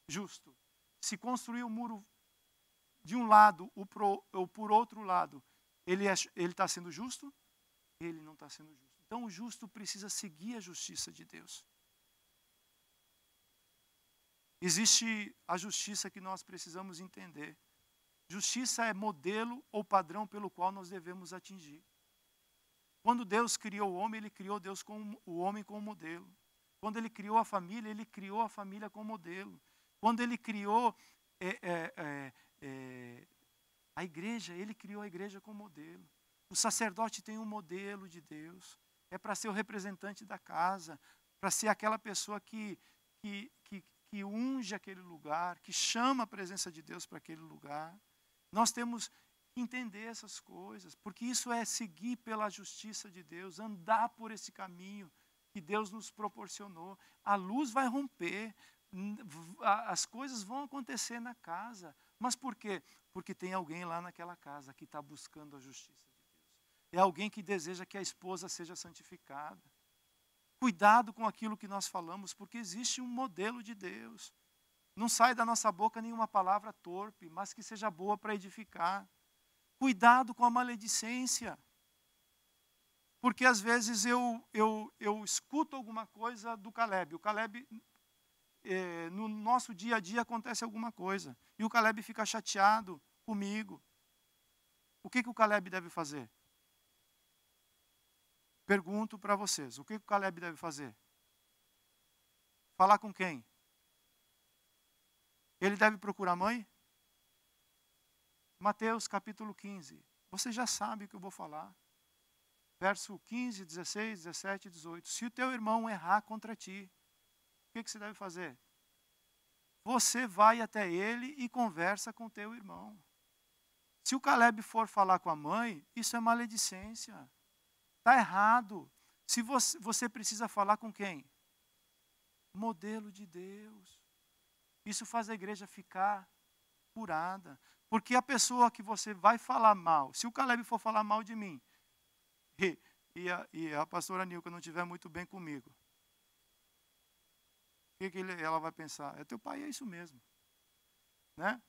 A: Justo. Se construir o muro de um lado ou por outro lado, ele está sendo justo? Ele não está sendo justo. Então o justo precisa seguir a justiça de Deus. Existe a justiça que nós precisamos entender. Justiça é modelo ou padrão pelo qual nós devemos atingir. Quando Deus criou o homem, ele criou o homem como modelo. Quando ele criou a família, ele criou a família como modelo. Quando ele criou a igreja, ele criou a igreja como modelo. O sacerdote tem um modelo de Deus. É para ser o representante da casa, para ser aquela pessoa que unge aquele lugar, que chama a presença de Deus para aquele lugar. Nós temos que entender essas coisas, porque isso é seguir pela justiça de Deus, andar por esse caminho que Deus nos proporcionou. A luz vai romper, as coisas vão acontecer na casa. Mas por quê? Porque tem alguém lá naquela casa que está buscando a justiça de Deus. É alguém que deseja que a esposa seja santificada. Cuidado com aquilo que nós falamos, porque existe um modelo de Deus. Não sai da nossa boca nenhuma palavra torpe, mas que seja boa para edificar. Cuidado com a maledicência. Porque às vezes eu escuto alguma coisa do Caleb. O Caleb, no nosso dia a dia acontece alguma coisa. E o Caleb fica chateado comigo. O que o Caleb deve fazer? Pergunto para vocês, o que o Caleb deve fazer? Falar com quem? Ele deve procurar a mãe? Mateus capítulo 15. Você já sabe o que eu vou falar. Verso 15, 16, 17 e 18. Se o teu irmão errar contra ti, o que você deve fazer? Você vai até ele e conversa com o teu irmão. Se o Caleb for falar com a mãe, isso é maledicência. Está errado. Se você precisa falar com quem? Modelo de Deus. Isso faz a igreja ficar curada. Porque a pessoa que você vai falar mal, se o Caleb for falar mal de mim, e a pastora Nilka não estiver muito bem comigo, o que ela vai pensar? Teu pai é isso mesmo. Né?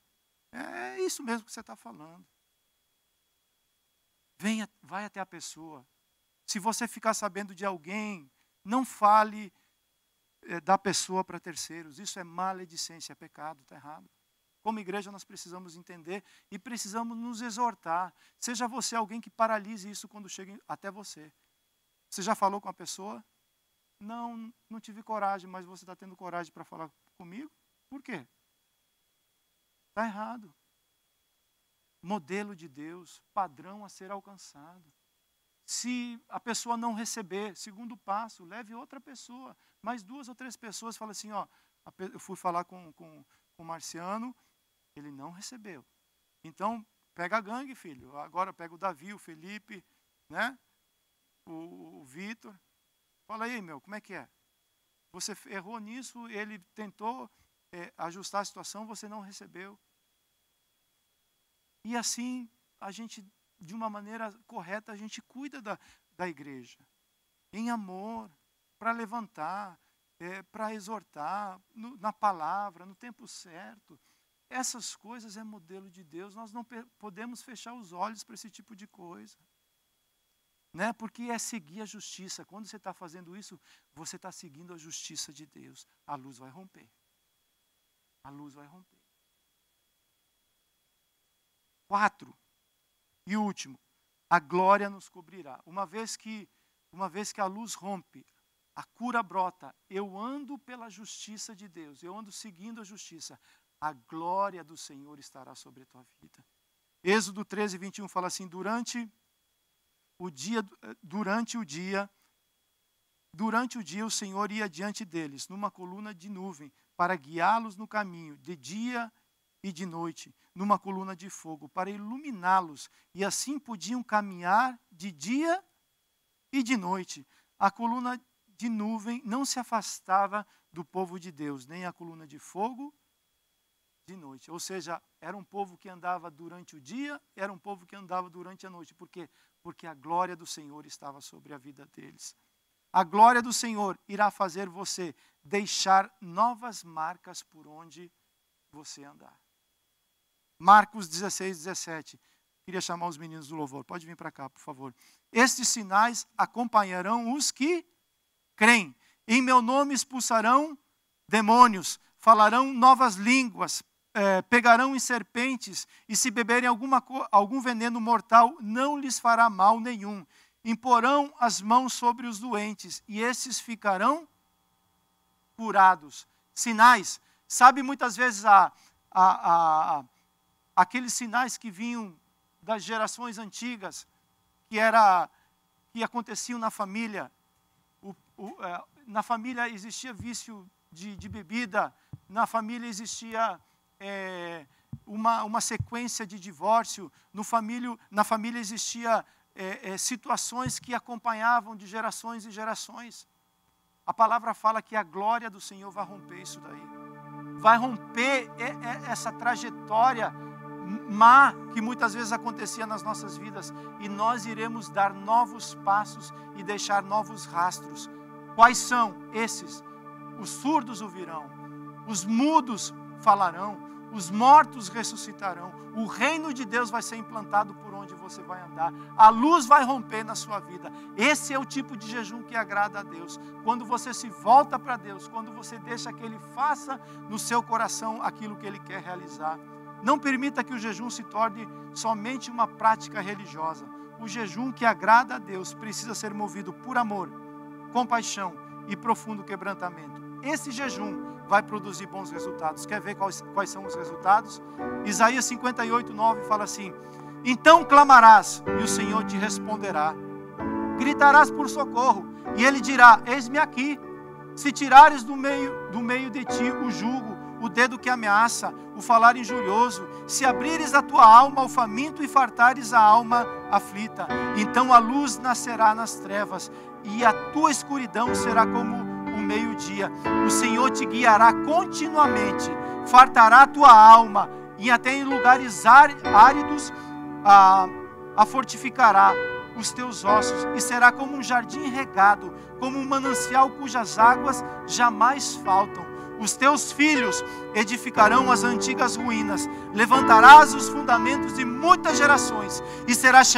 A: É isso mesmo que você está falando. Vai até a pessoa. Se você ficar sabendo de alguém, não fale da pessoa para terceiros. Isso é maledicência, é pecado, está errado. Como igreja nós precisamos entender e precisamos nos exortar. Seja você alguém que paralise isso quando chega até você. Você já falou com a pessoa? Não tive coragem, mas você está tendo coragem para falar comigo? Por quê? Está errado. Modelo de Deus, padrão a ser alcançado. Se a pessoa não receber, segundo passo, leve outra pessoa. Mais 2 ou 3 pessoas falam assim, eu fui falar com o Marciano, ele não recebeu. Então, pega a gangue, filho. Agora pega o Davi, o Felipe, né? O Vitor. Fala aí, como é que é? Você errou nisso, ele tentou ajustar a situação, você não recebeu. E assim, a gente, de uma maneira correta, a gente cuida da igreja. Em amor, para levantar, para exortar, na palavra, no tempo certo. Essas coisas é modelo de Deus. Nós não podemos fechar os olhos para esse tipo de coisa. Né? Porque é seguir a justiça. Quando você está fazendo isso, você está seguindo a justiça de Deus. A luz vai romper. A luz vai romper. 4. E último, a glória nos cobrirá. Uma vez que a luz rompe, a cura brota, eu ando pela justiça de Deus, eu ando seguindo a justiça, a glória do Senhor estará sobre a tua vida. Êxodo 13, 21 fala assim, durante o dia o Senhor ia diante deles, numa coluna de nuvem, para guiá-los no caminho, de dia e de noite, numa coluna de fogo, para iluminá-los, e assim podiam caminhar de dia e de noite. A coluna de nuvem não se afastava do povo de Deus, nem a coluna de fogo de noite. Ou seja, era um povo que andava durante o dia, era um povo que andava durante a noite. Por quê? Porque a glória do Senhor estava sobre a vida deles. A glória do Senhor irá fazer você deixar novas marcas por onde você andar. Marcos 16, 17. Queria chamar os meninos do louvor. Pode vir para cá, por favor. Estes sinais acompanharão os que creem. Em meu nome expulsarão demônios, falarão novas línguas, pegarão em serpentes, e se beberem algum veneno mortal, não lhes fará mal nenhum. Imporão as mãos sobre os doentes, e esses ficarão curados. Sinais. Sabe, muitas vezes aqueles sinais que vinham das gerações antigas, que aconteciam na família. Na família existia vício de bebida, na família existia uma sequência de divórcio, na família existia situações que acompanhavam de gerações e gerações. A palavra fala que a glória do Senhor vai romper isso daí. Vai romper essa trajetória má que muitas vezes acontecia nas nossas vidas, e nós iremos dar novos passos e deixar novos rastros. Quais são esses? Os surdos ouvirão, os mudos falarão, os mortos ressuscitarão, o reino de Deus vai ser implantado por onde você vai andar, a luz vai romper na sua vida. Esse é o tipo de jejum que agrada a Deus. Quando você se volta para Deus, quando você deixa que Ele faça no seu coração aquilo que Ele quer realizar. Não permita que o jejum se torne somente uma prática religiosa. O jejum que agrada a Deus precisa ser movido por amor, compaixão e profundo quebrantamento. Esse jejum vai produzir bons resultados. Quer ver quais são os resultados? Isaías 58, 9 fala assim: então clamarás e o Senhor te responderá. Gritarás por socorro e Ele dirá: eis-me aqui. Se tirares do meio de ti o jugo, o dedo que ameaça, o falar injurioso, se abrires a tua alma ao faminto e fartares a alma aflita, então a luz nascerá nas trevas e a tua escuridão será como o meio-dia. O Senhor te guiará continuamente, fartará a tua alma e até em lugares áridos a fortificará os teus ossos, e será como um jardim regado, como um manancial cujas águas jamais faltam. Os teus filhos edificarão as antigas ruínas, levantarás os fundamentos de muitas gerações, e serás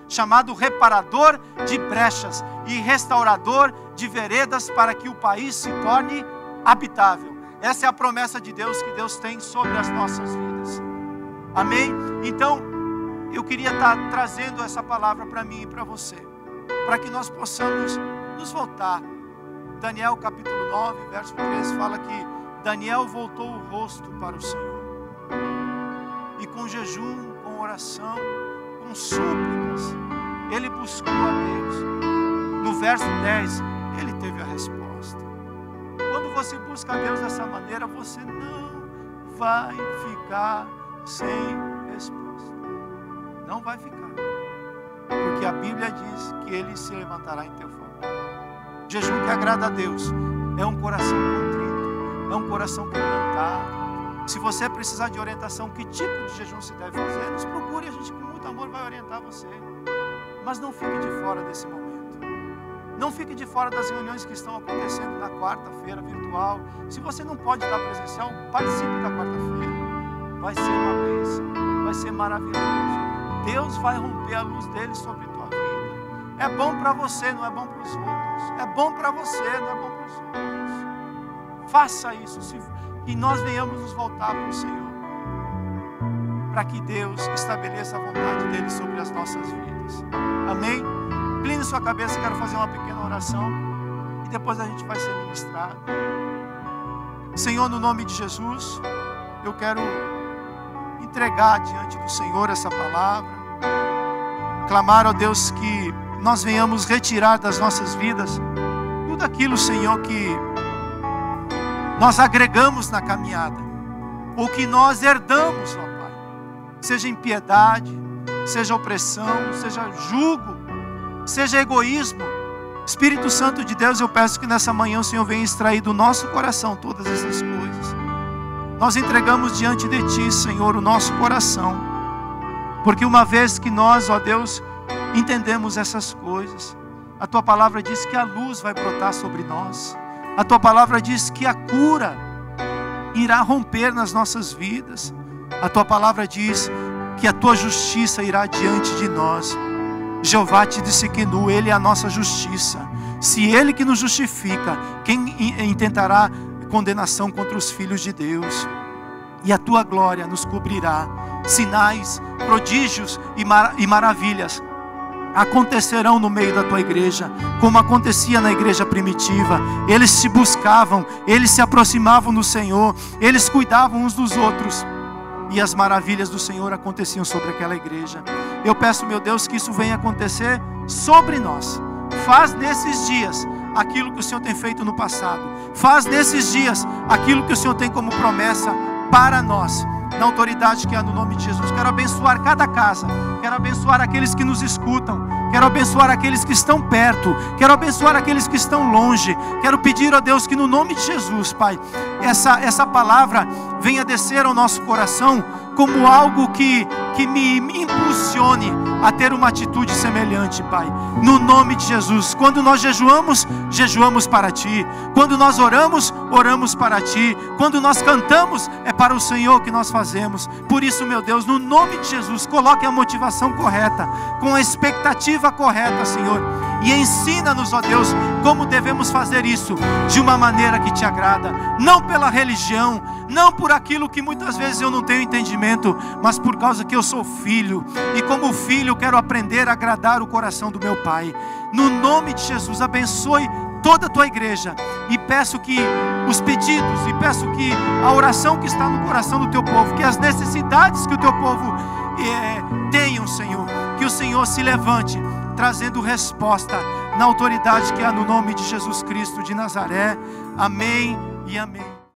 A: chamado reparador de brechas e restaurador de veredas, para que o país se torne habitável. Essa é a promessa de Deus que Deus tem sobre as nossas vidas. Amém? Então, eu queria estar trazendo essa palavra para mim e para você, para que nós possamos nos voltar. Daniel capítulo 9, verso 13 fala que Daniel voltou o rosto para o Senhor. E com jejum, com oração, com súplicas, ele buscou a Deus. No verso 10, ele teve a resposta. Quando você busca a Deus dessa maneira, você não vai ficar sem resposta. Não vai ficar. Porque a Bíblia diz que Ele se levantará em teu favor. O jejum que agrada a Deus é um coração contrito, é um coração quebrantado. Se você precisar de orientação, que tipo de jejum se deve fazer, nos procure, a gente com muito amor vai orientar você. Mas não fique de fora desse momento. Não fique de fora das reuniões que estão acontecendo na quarta-feira virtual. Se você não pode estar presencial, participe da quarta-feira. vai ser uma bênção, vai ser maravilhoso. Deus vai romper a luz dele sobre a tua vida. É bom para você, não é bom para os outros. É bom para você, não é bom para os outros. Faça isso, e nós venhamos nos voltar para o Senhor, para que Deus estabeleça a vontade dele sobre as nossas vidas. Amém? Incline sua cabeça, quero fazer uma pequena oração e depois a gente vai ser ministrado. Senhor, no nome de Jesus, eu quero entregar diante do Senhor essa palavra, clamar, ó Deus, que nós venhamos retirar das nossas vidas tudo aquilo, Senhor, que nós agregamos na caminhada, ou que nós herdamos, ó Pai, seja impiedade, seja opressão, seja jugo, seja egoísmo. Espírito Santo de Deus, eu peço que nessa manhã o Senhor venha extrair do nosso coração todas essas coisas. Nós entregamos diante de Ti, Senhor, o nosso coração, porque uma vez que nós, ó Deus, entendemos essas coisas, a Tua palavra diz que a luz vai brotar sobre nós. A Tua palavra diz que a cura irá romper nas nossas vidas. A Tua palavra diz que a Tua justiça irá diante de nós. Jeová te disse que Ele é a nossa justiça. Se Ele que nos justifica, quem intentará condenação contra os filhos de Deus? E a Tua glória nos cobrirá. Sinais, prodígios e maravilhas acontecerão no meio da Tua igreja, como acontecia na igreja primitiva. Eles te buscavam, eles se aproximavam do Senhor, eles cuidavam uns dos outros, e as maravilhas do Senhor aconteciam sobre aquela igreja. Eu peço, meu Deus, que isso venha acontecer sobre nós. Faz nesses dias aquilo que o Senhor tem feito no passado. Faz nesses dias aquilo que o Senhor tem como promessa para nós, na autoridade que há no nome de Jesus. Quero abençoar cada casa, quero abençoar aqueles que nos escutam, quero abençoar aqueles que estão perto, quero abençoar aqueles que estão longe. Quero pedir a Deus que no nome de Jesus, Pai, essa palavra venha descer ao nosso coração como algo que me impulsione a ter uma atitude semelhante, Pai, no nome de Jesus. Quando nós jejuamos, jejuamos para Ti. Quando nós oramos, oramos para Ti. Quando nós cantamos, é para o Senhor que nós fazemos. Por isso, meu Deus, no nome de Jesus, coloque a motivação correta, com a expectativa correta, Senhor, e ensina-nos, ó Deus, como devemos fazer isso de uma maneira que Te agrada, não pela religião, não por aquilo que muitas vezes eu não tenho entendimento, mas por causa que eu sou filho, e como filho eu quero aprender a agradar o coração do meu Pai. No nome de Jesus, abençoe toda a Tua igreja, e peço que os pedidos, e peço que a oração que está no coração do Teu povo, que as necessidades que o Teu povo tenham, Senhor, que o Senhor se levante, trazendo resposta na autoridade que há no nome de Jesus Cristo de Nazaré. Amém e amém.